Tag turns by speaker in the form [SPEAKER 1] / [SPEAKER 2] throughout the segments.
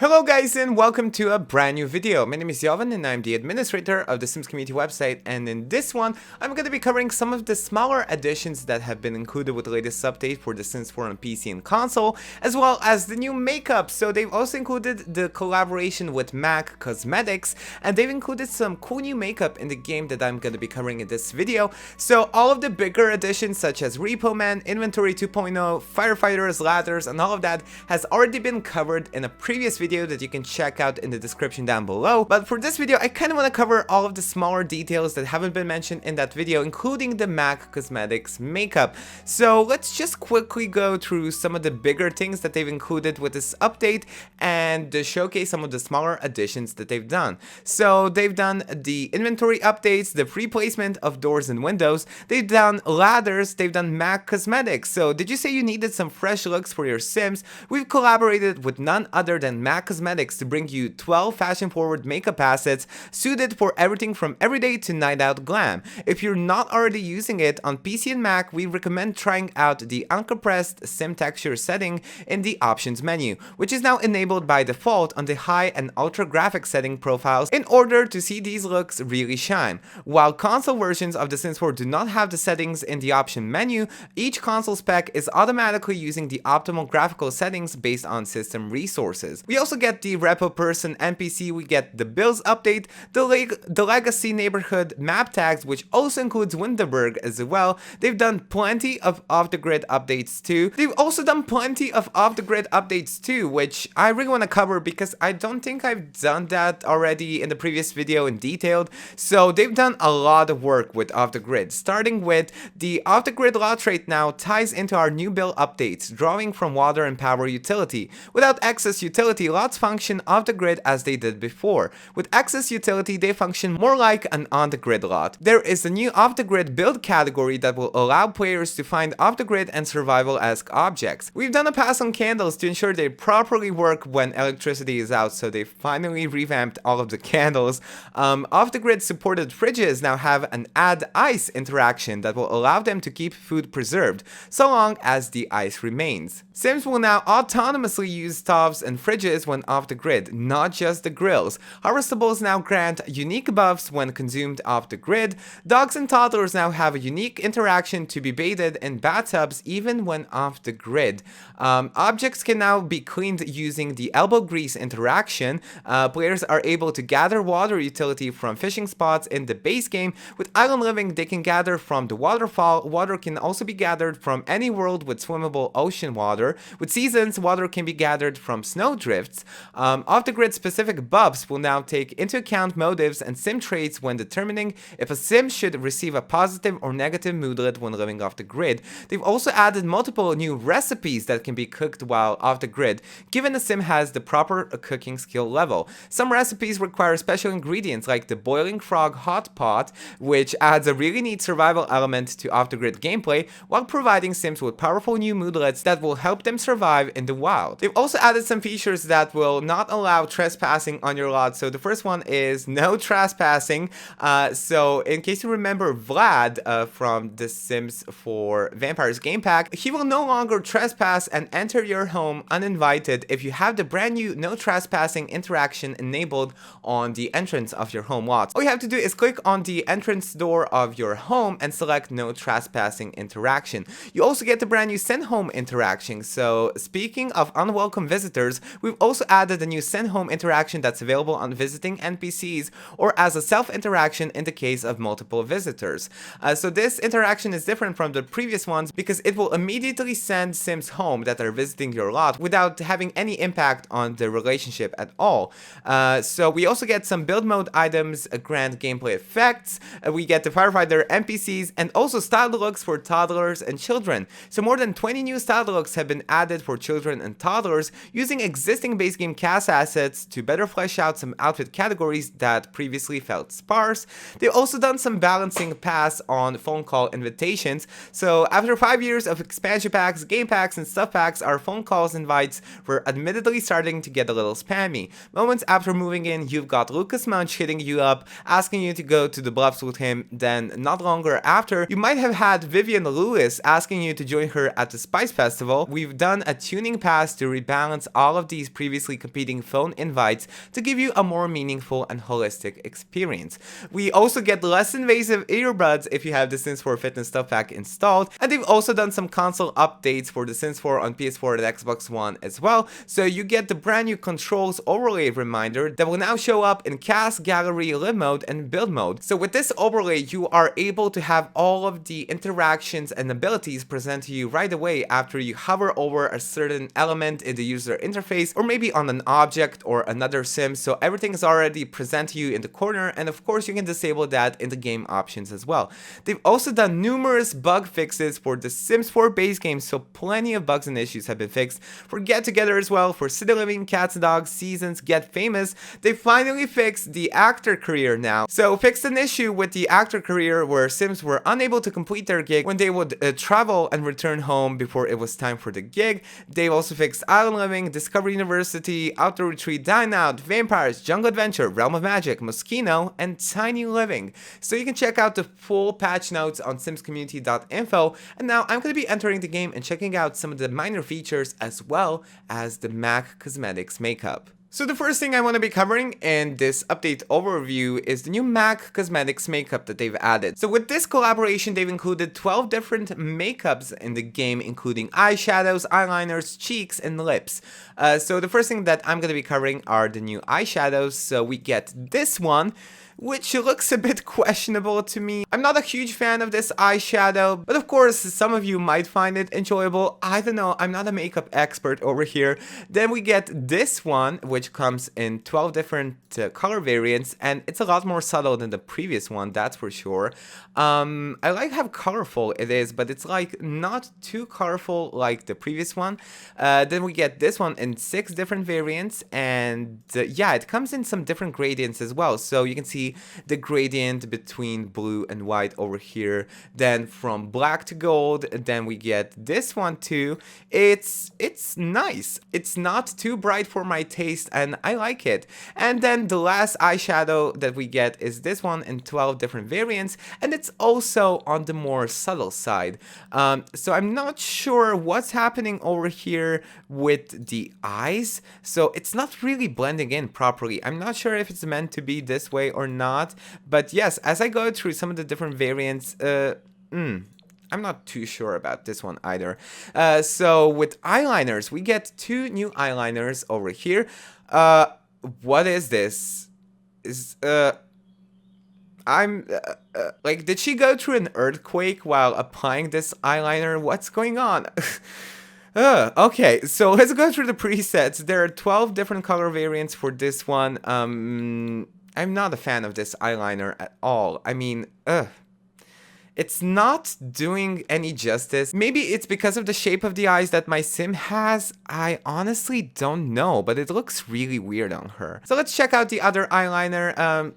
[SPEAKER 1] Hello guys and welcome to a brand new video. My name is Jovan and I'm the administrator of the Sims community website, and in this one I'm going to be covering some of the smaller additions that have been included with the latest update for the Sims 4 on PC and console, as well as the new makeup. So they've also included the collaboration with MAC Cosmetics, and they've included some cool new makeup in the game that I'm going to be covering in this video. So all of the bigger additions such as Repo Man, Inventory 2.0, Firefighters, Ladders, and all of that has already been covered in a previous video that you can check out in the description down below. But for this video I kind of want to cover all of the smaller details that haven't been mentioned in that video, including the MAC Cosmetics makeup. So let's just quickly go through some of the bigger things that they've included with this update and showcase some of the smaller additions that they've done. So they've done the inventory updates, the free placement of doors and windows, they've done ladders, they've done MAC Cosmetics. So did you say you needed some fresh looks for your Sims? We've collaborated with none other than MAC Cosmetics to bring you 12 fashion-forward makeup assets suited for everything from everyday to night out glam. If you're not already using it on PC and Mac, we recommend trying out the uncompressed sim texture setting in the options menu, which is now enabled by default on the high and ultra graphic setting profiles in order to see these looks really shine. While console versions of The Sims 4 do not have the settings in the option menu, each console spec is automatically using the optimal graphical settings based on system resources. We also get the Repo Person NPC, we get the Bills update, the Legacy Neighborhood map tags, which also includes Winterberg as well. They've done plenty of off-the-grid updates too. They've also done plenty of off-the-grid updates too, which I really want to cover because I don't think I've done that already in the previous video in detail. So they've done a lot of work with off-the-grid, starting with the off-the-grid lot rate now ties into our new bill updates, drawing from water and power utility. Without excess utility, lots function off the grid as they did before. With excess utility, they function more like an on-the-grid lot. There is a new off-the-grid build category that will allow players to find off-the-grid and survival-esque objects. We've done a pass on candles to ensure they properly work when electricity is out, so they finally revamped all of the candles. Off-the-grid supported fridges now have an add ice interaction that will allow them to keep food preserved, so long as the ice remains. Sims will now autonomously use stoves and fridges when off the grid, not just the grills. Harvestables now grant unique buffs when consumed off the grid. Dogs and toddlers now have a unique interaction to be bathed in bathtubs even when off the grid. Objects can now be cleaned using the elbow grease interaction. Players are able to gather water utility from fishing spots in the base game. With Island Living, they can gather from the waterfall. Water can also be gathered from any world with swimmable ocean water. With Seasons, water can be gathered from snowdrifts. Off-the-grid specific buffs will now take into account motives and sim traits when determining if a sim should receive a positive or negative moodlet when living off the grid. They've also added multiple new recipes that can be cooked while off the grid, given the sim has the proper cooking skill level. Some recipes require special ingredients like the boiling frog hot pot, which adds a really neat survival element to off-the-grid gameplay while providing sims with powerful new moodlets that will help them survive in the wild. They've also added some features that will not allow trespassing on your lot. So the first one is no trespassing. So in case you remember Vlad from The Sims 4 Vampires game pack, he will no longer trespass and enter your home uninvited if you have the brand new no trespassing interaction enabled on the entrance of your home lot. All you have to do is click on the entrance door of your home and select no trespassing interaction. You also get the brand new send home interaction. So speaking of unwelcome visitors, we've also added a new send home interaction that's available on visiting NPCs or as a self interaction in the case of multiple visitors. So this interaction is different from the previous ones because it will immediately send sims home that are visiting your lot without having any impact on the relationship at all. So we also get some build mode items, grant gameplay effects, we get the firefighter NPCs, and also style looks for toddlers and children. So more than 20 new style looks have been added for children and toddlers using existing base game cast assets to better flesh out some outfit categories that previously felt sparse. They've also done some balancing pass on phone call invitations. So after 5 years of expansion packs, game packs, and stuff packs, our phone calls invites were admittedly starting to get a little spammy. Moments after moving in, you've got Lucas Munch hitting you up, asking you to go to the Bluffs with him. Then not longer after, you might have had Vivian Lewis asking you to join her at the Spice Festival. We've done a tuning pass to rebalance all of these previous previously competing phone invites to give you a more meaningful and holistic experience. We also get less invasive earbuds if you have the Sims 4 Fitness Stuff Pack installed, and they've also done some console updates for the Sims 4 on PS4 and Xbox One as well, so you get the brand new controls overlay reminder that will now show up in Cast, Gallery, Live mode, and Build mode. So with this overlay, you are able to have all of the interactions and abilities present to you right away after you hover over a certain element in the user interface, or maybe on an object or another Sim, so everything is already present to you in the corner, and of course you can disable that in the game options as well. They've also done numerous bug fixes for the Sims 4 base game, so plenty of bugs and issues have been fixed. For Get Together as well, for City Living, Cats and Dogs, Seasons, Get Famous, they finally fixed the actor career now. So fixed an issue with the actor career where Sims were unable to complete their gig when they would travel and return home before it was time for the gig. They've also fixed Island Living, Discovery University, Outdoor Retreat, Dine Out, Vampires, Jungle Adventure, Realm of Magic, Moschino, and Tiny Living. So you can check out the full patch notes on simscommunity.info, and now I'm going to be entering the game and checking out some of the minor features as well as the Mac Cosmetics makeup. So the first thing I want to be covering in this update overview is the new Mac Cosmetics makeup that they've added. So with this collaboration, they've included 12 different makeups in the game, including eyeshadows, eyeliners, cheeks, and lips. So the first thing that I'm going to be covering are the new eyeshadows. So we get this one, which looks a bit questionable to me. I'm not a huge fan of this eyeshadow, but of course some of you might find it enjoyable. I don't know, I'm not a makeup expert over here. Then we get this one, which comes in 12 different color variants, and it's a lot more subtle than the previous one, that's for sure. I like how colorful it is, but it's like not too colorful like the previous one. Then we get this one in 6 different variants, and yeah, it comes in some different gradients as well. So you can see the gradient between blue and white over here. Then from black to gold, then we get this one too. It's nice. It's not too bright for my taste, and I like it. And then the last eyeshadow that we get is this one in 12 different variants, and it's also on the more subtle side. So I'm not sure what's happening over here with the eyes. So it's not really blending in properly. I'm not sure if it's meant to be this way or not. But yes, as I go through some of the different variants, I'm not too sure about this one either. So with eyeliners, we get 2 new eyeliners over here. What is this? Like, did she go through an earthquake while applying this eyeliner? What's going on? Okay, so let's go through the presets. There are 12 different color variants for this one. I'm not a fan of this eyeliner at all. I mean, it's not doing any justice. Maybe it's because of the shape of the eyes that my sim has. I honestly don't know, but it looks really weird on her. So let's check out the other eyeliner.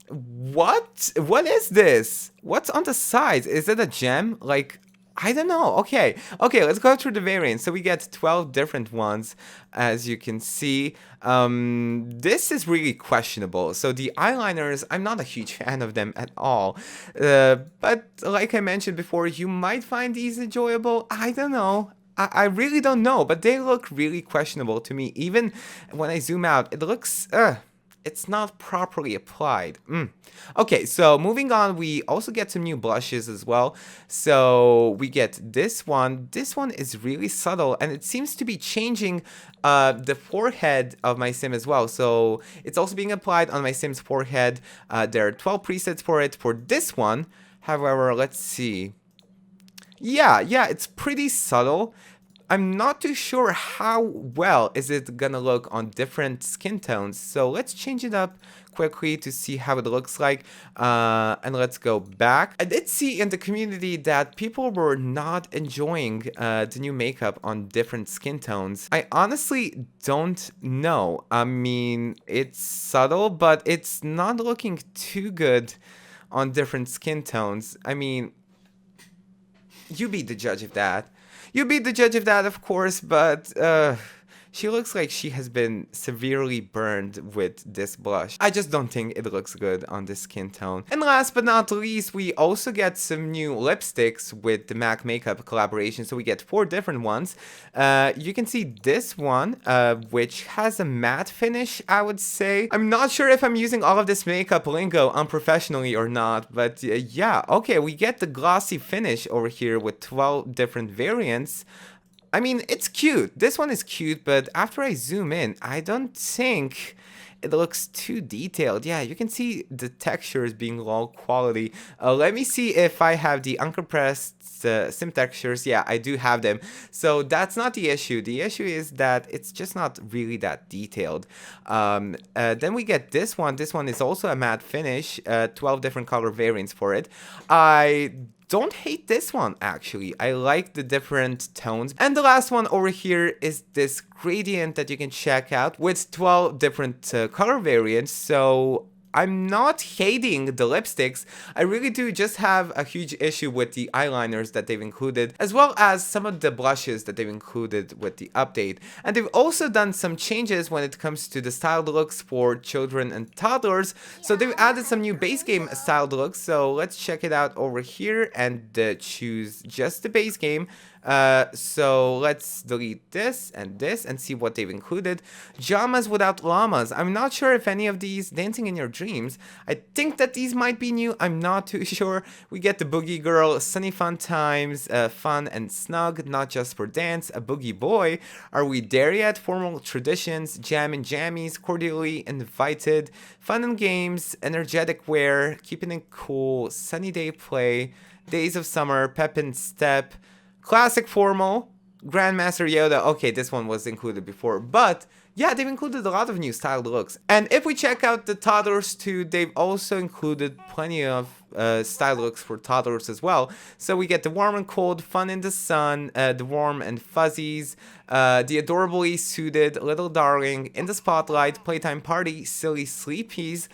[SPEAKER 1] What is this? What's on the sides? Is it a gem? Like, I don't know. Okay, let's go through the variants. So we get 12 different ones, as you can see. This is really questionable. So the eyeliners, I'm not a huge fan of them at all. But like I mentioned before, you might find these enjoyable. I don't know. I really don't know, but they look really questionable to me. Even when I zoom out, it looks, it's not properly applied. Okay, so moving on, we also get some new blushes as well. So we get this one. This one is really subtle, and it seems to be changing the forehead of my sim as well. So it's also being applied on my sim's forehead. There are 12 presets for it. For this one, however, let's see. Yeah, it's pretty subtle. I'm not too sure how well is it gonna look on different skin tones. So let's change it up quickly to see how it looks like. And let's go back. I did see in the community that people were not enjoying the new makeup on different skin tones. I honestly don't know. I mean, it's subtle, but it's not looking too good on different skin tones. I mean, you be the judge of that. You be the judge of that, of course, but she looks like she has been severely burned with this blush. I just don't think it looks good on this skin tone. And last but not least, we also get some new lipsticks with the MAC makeup collaboration. So we get 4 different ones. You can see this one, which has a matte finish, I would say. I'm not sure if I'm using all of this makeup lingo unprofessionally or not, but yeah, okay, we get the glossy finish over here with 12 different variants. I mean, it's cute. This one is cute, but after I zoom in, I don't think it looks too detailed. Yeah, you can see the textures being low quality. Let me see if I have the uncompressed sim textures. Yeah, I do have them. So that's not the issue. The issue is that it's just not really that detailed. Then we get this one. This one is also a matte finish. 12 different color variants for it. I don't hate this one, actually. I like the different tones. And the last one over here is this gradient that you can check out with 12 different color variants. So I'm not hating the lipsticks. I really do just have a huge issue with the eyeliners that they've included, as well as some of the blushes that they've included with the update. And they've also done some changes when it comes to the styled looks for children and toddlers. So they've added some new base game styled looks. So let's check it out over here and choose just the base game. So let's delete this and see what they've included. Jamas without llamas. I'm not sure if any of these dancing in your dreams. I think that these might be new. I'm not too sure. We get the boogie girl, sunny fun times, fun and snug, not just for dance, a boogie boy. Are we there yet? Formal traditions, jam and jammies, cordially invited, fun and games, energetic wear, keeping it cool, sunny day play, days of summer, pep and step, classic formal, Grandmaster Yoda. Okay, this one was included before, but yeah, they've included a lot of new styled looks. And if we check out the toddlers too, they've also included plenty of style looks for toddlers as well. So we get the warm and cold, fun in the sun, the warm and fuzzies, the adorably suited little darling, in the spotlight, playtime party, silly sleepies,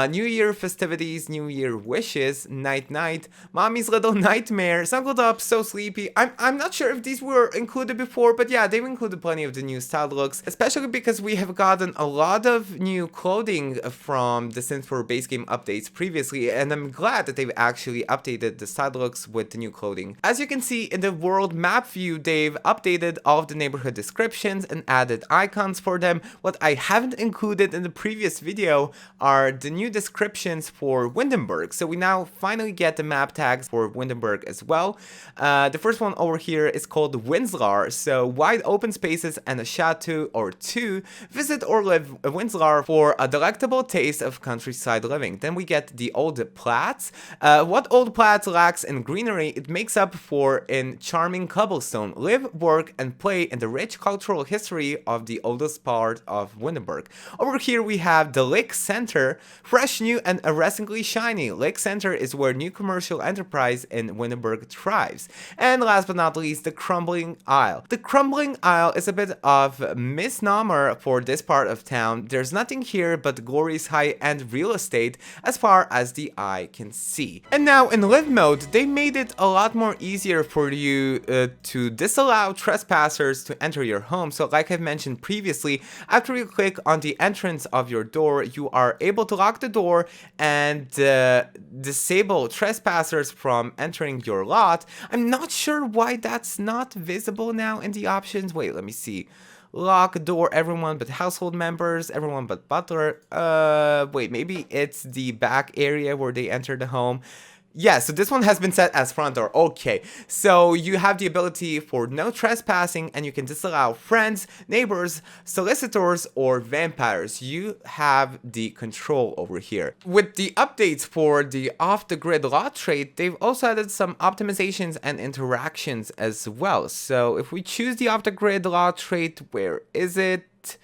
[SPEAKER 1] New Year festivities, New Year wishes, night night, mommy's little nightmare, snuggled up, so sleepy. I'm not sure if these were included before, but yeah, they've included plenty of the new style looks, especially because we have gotten a lot of new clothing from the Sims 4 base game updates previously, and I'm glad that they've actually updated the style looks with the new clothing. As you can see in the world map view, they've updated all of the neighborhood descriptions and added icons for them. What I haven't included in the previous video are the new descriptions for Windenburg. So we now finally get the map tags for Windenburg as well. The first one over here is called Winslar. So wide open spaces and a chateau or two. Visit or live Winslar for a delectable taste of countryside living. Then we get the Old Platts. What Old Platts lacks in greenery, it makes up for in charming cobblestone. Live, work, and play in the rich cultural history of the oldest part of Windenburg. Over here we have the Lake Center. Fresh, new, and arrestingly shiny, Lake Center is where new commercial enterprise in Windenburg thrives. And last but not least, the Crumbling Isle. The Crumbling Isle is a bit of a misnomer for this part of town. There's nothing here but glorious high-end real estate as far as the eye can see. And now in live mode, they made it a lot more easier for you to disallow trespassers to enter your home. So like I've mentioned previously, after you click on the entrance of your door, you are able to lock the door and disable trespassers from entering your lot. I'm not sure why that's not visible now in the options. Wait, let me see. Lock door, everyone but household members, everyone but butler. Wait, maybe it's the back area where they enter the home. Yeah, so this one has been set as front door. Okay, so you have the ability for no trespassing and you can disallow friends, neighbors, solicitors, or vampires. You have the control over here. With the updates for the off-the-grid lot trait, they've also added some optimizations and interactions as well. So if we choose the off-the-grid lot trait, where is it?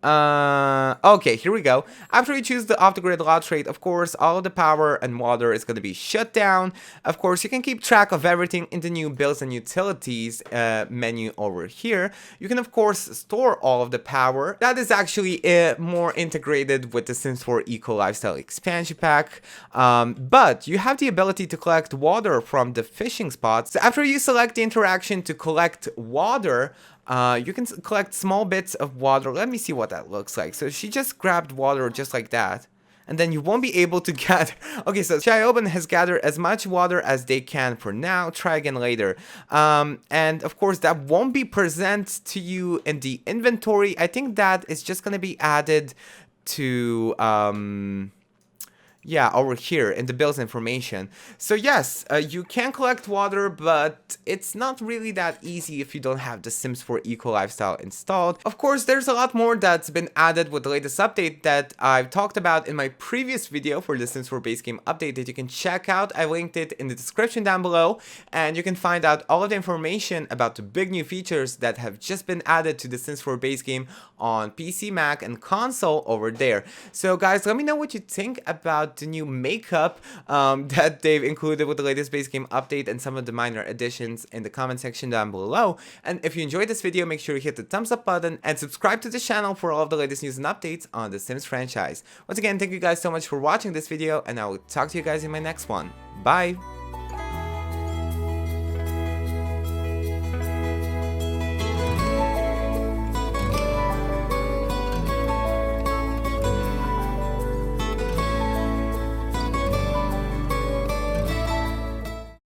[SPEAKER 1] Okay, here we go. After you choose the off-the-grid lot trait, of course, all of the power and water is going to be shut down. Of course, you can keep track of everything in the new bills and utilities menu over here. You can, of course, store all of the power. That is actually more integrated with the Sims 4 Eco Lifestyle Expansion Pack. But you have the ability to collect water from the fishing spots. So after you select the interaction to collect water, You can collect small bits of water. Let me see what that looks like. So she just grabbed water just like that. And then you won't be able to gather. Okay, so Xiaoben has gathered as much water as they can for now. Try again later. And of course, that won't be present to you in the inventory. I think that is just gonna be added to yeah, over here in the build's information. So yes, you can collect water, but it's not really that easy if you don't have the Sims 4 Eco Lifestyle installed. Of course, there's a lot more that's been added with the latest update that I've talked about in my previous video for the Sims 4 base game update that you can check out. I linked it in the description down below, and you can find out all of the information about the big new features that have just been added to the Sims 4 base game on PC, Mac, and console over there. So guys, let me know what you think about the new makeup that they've included with the latest base game update and some of the minor additions in the comment section down below. And if you enjoyed this video, make sure you hit the thumbs up button and subscribe to the channel for all of the latest news and updates on the Sims franchise. Once again, thank you guys so much for watching this video, and I will talk to you guys in my next one. Bye!